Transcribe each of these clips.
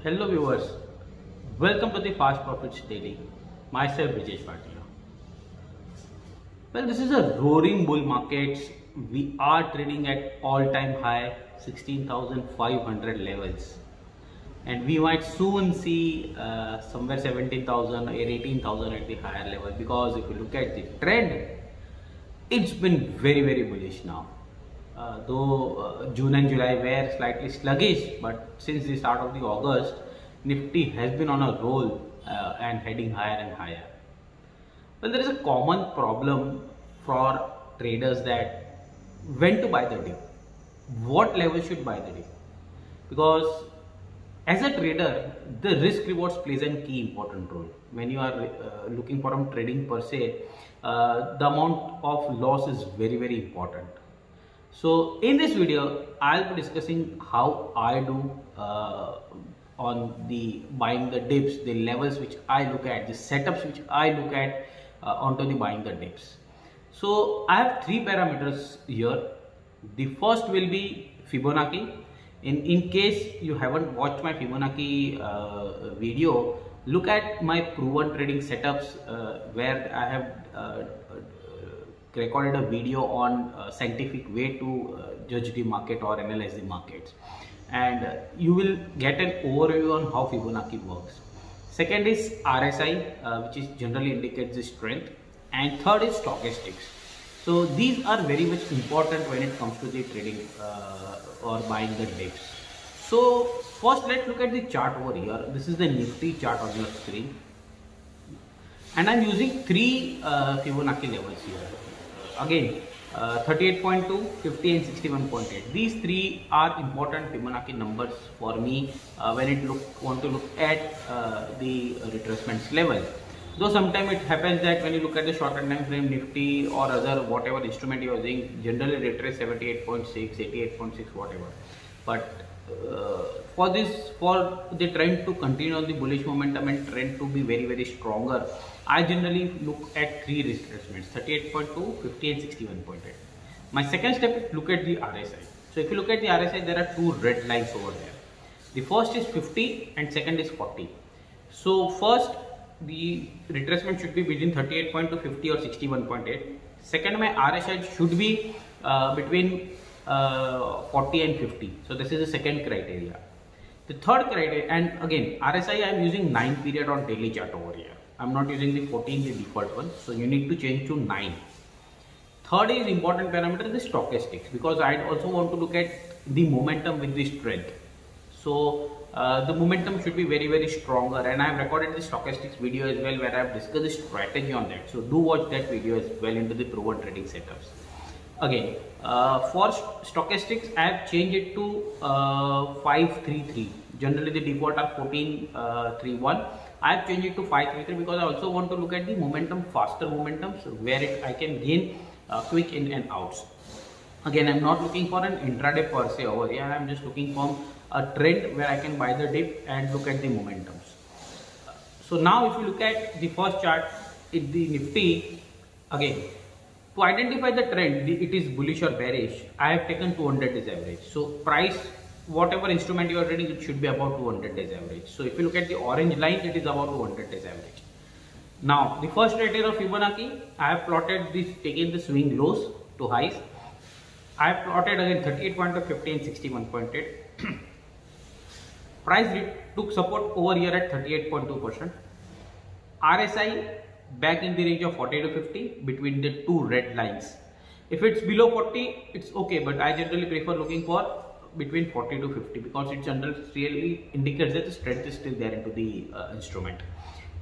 Hello viewers, welcome to the Fast Profits Daily. Myself Brijesh Patil. Well, this is a roaring bull market. We are trading at all-time high 16,500 levels, and we might soon see somewhere 17,000 or 18,000 at the higher level. Because if you look at the trend, it's been very bullish now. Though June and July were slightly sluggish, but since the start of the August, Nifty has been on a roll and heading higher and higher. Well, there is a common problem for traders that when to buy the dip, what level should buy the dip, because as a trader, the risk rewards plays a key important role. When you are looking for trading per se, the amount of loss is very important. So in this video, I'll be discussing how I do on the buying the dips, the levels which I look at, the setups which I look at onto the buying the dips. So I have three parameters here. The first will be Fibonacci. In case you haven't watched my Fibonacci video, look at my proven trading setups where I have recorded a video on scientific way to judge the market or analyze the markets, and you will get an overview on how Fibonacci works. Second is RSI, which is generally indicates the strength, and third is stochastics. So these are very much important when it comes to the trading or buying the dips. So first let's look at the chart over here. This is the Nifty chart on your screen, and I'm using three Fibonacci levels here. Again, 38.2, 50 and 61.8. These three are important Fibonacci numbers for me when it want to look at the retracements level. Though sometimes it happens that when you look at the shorter time frame Nifty or other whatever instrument you are using, generally retrace 78.6, 88.6, whatever. But for the trend to continue on the bullish momentum and trend to be very stronger, I generally look at three retracements: 38.2, 50 and 61.8. My second step is look at the RSI. So if you look at the RSI, there are two red lines over there. The first is 50 and second is 40. So first, the retracement should be between 38.2, 50 or 61.8. Second, my RSI should be between 40 and 50. So this is the second criteria. The third criteria, and again RSI I am using 9 period on daily chart over here. I am not using the 14, the default one. So you need to change to 9. Third is important parameter, the stochastics, because I also want to look at the momentum with the strength. So the momentum should be very stronger, and I have recorded the stochastics video as well where I have discussed the strategy on that. So do watch that video as well into the proven trading setups. Again, for stochastics, I have changed it to 533. Generally, the default are 1431. I have changed it to 533 because I also want to look at the momentum, faster momentums, where I can gain quick in and outs. Again, I am not looking for an intraday per se over here. I am just looking for a trend where I can buy the dip and look at the momentums. So now, if you look at the first chart, in the Nifty, again, to identify the trend, it is bullish or bearish, I have taken 200 days average. So price, whatever instrument you are trading, it should be about 200 days average. So if you look at the orange line, it is about 200 days average. Now the first criteria of Fibonacci, I have plotted this, taking the swing lows to highs. I have plotted again 38.2, 50 and 61.8. Price took support over here at 38.2%. RSI back in the range of 40 to 50 between the two red lines. If it's below 40, it's okay, but I generally prefer looking for between 40 to 50 because it generally really indicates that the strength is still there into the instrument.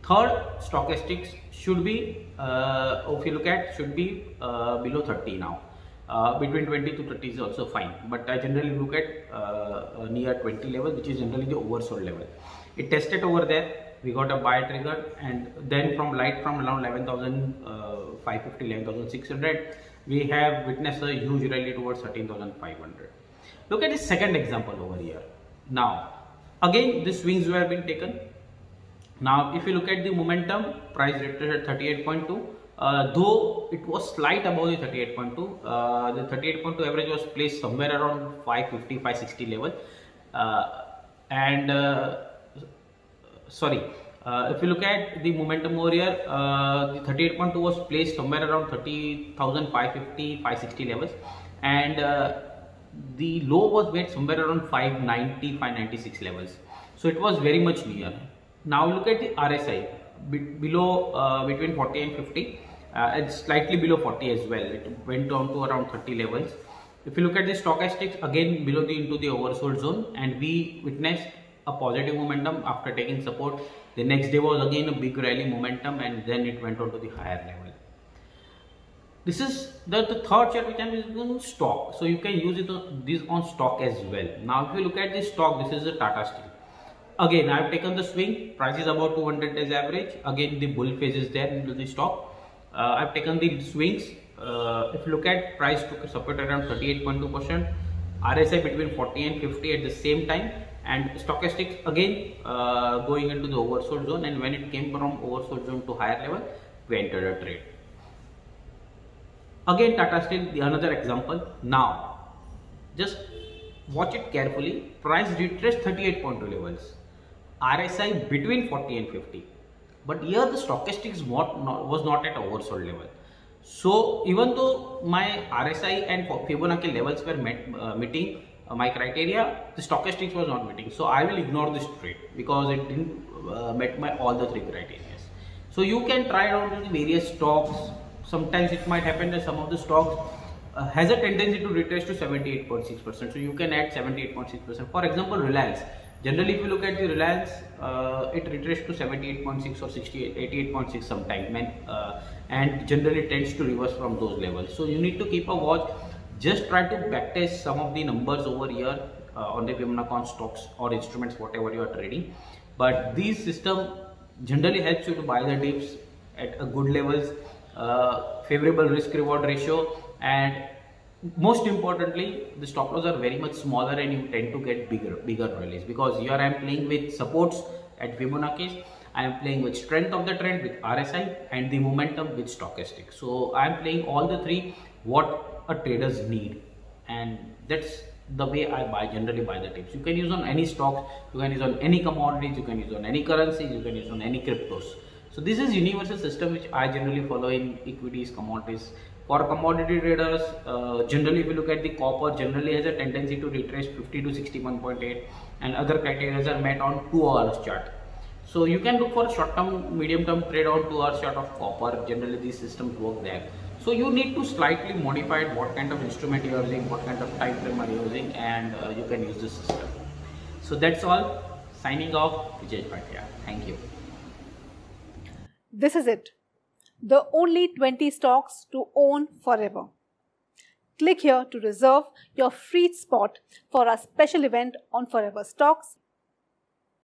Third, stochastics should be, if you look at, should be below 30 now. Between 20 to 30 is also fine, but I generally look at near 20 level, which is generally the oversold level. It tested over there. We got a buy trigger, and then from around 11,550, 11,600, we have witnessed a huge rally towards 13,500. Look at the second example over here. Now, again, the swings were being taken. Now, if you look at the momentum, price retraced at 38.2. Though it was slight above the 38.2, the 38.2 average was placed somewhere around 550, 560 level, and sorry, if you look at the momentum over here, the 38.2 was placed somewhere around 30,550, 560 levels, and the low was made somewhere around 590, 596 levels. So it was very much near. Now look at the RSI below, between 40 and 50. It's slightly below 40 as well. It went down to around 30 levels. If you look at the stochastics, again below into the oversold zone, and we witnessed a positive momentum after taking support. The next day was again a big rally momentum, and then it went on to the higher level. This is the third chart which I am using on stock. So you can use this on stock as well. Now if you look at the stock, this is a Tata Steel. Again, I have taken the swing. Price is about 200 days average. Again, the bull phase is there into the stock. I have taken the swings. If you look at price took support around 38.2%, RSI between 40 and 50 at the same time, and stochastics again going into the oversold zone, and when it came from oversold zone to higher level, we entered a trade. Again, Tata Steel, another example. Now, just watch it carefully. Price retraced 38.2 levels. RSI between 40 and 50. But here the stochastics was not at oversold level. So even though my RSI and Fibonacci levels were meeting my criteria, the stochastics was not meeting. So I will ignore this trade because it didn't met my all the three criteria. So you can try out the various stocks. Sometimes it might happen that some of the stocks has a tendency to retrace to 78.6%. So you can add 78.6%. For example, Reliance. Generally, if you look at the Reliance, it retraced to 78.6 or 88.6 sometime, and generally tends to reverse from those levels. So you need to keep a watch. Just try to backtest some of the numbers over here on the Fibonacci stocks or instruments, whatever you are trading. But these system generally helps you to buy the dips at a good levels, favorable risk reward ratio, and most importantly, the stop loss are very much smaller, and you tend to get bigger rallies, because here I am playing with supports at Fibonacci, I am playing with strength of the trend with RSI, and the momentum with stochastic. So I am playing all the three what a traders need, and that's the way I generally buy the tips. You can use on any stocks, you can use on any commodities, you can use on any currencies, you can use on any cryptos. So this is universal system which I generally follow in equities, commodities. For commodity traders, generally if you look at the copper, generally has a tendency to retrace 50 to 61.8, and other criteria are met on 2 hours chart. So you can look for short term, medium term trade on 2 hours chart of copper. Generally these systems work there. So you need to slightly modify what kind of instrument you are using, what kind of time frame are you using, and you can use this system. So that's all. Signing off, Vijay Bhatia. Thank you. This is it. The only 20 stocks to own forever. Click here to reserve your free spot for our special event on Forever Stocks.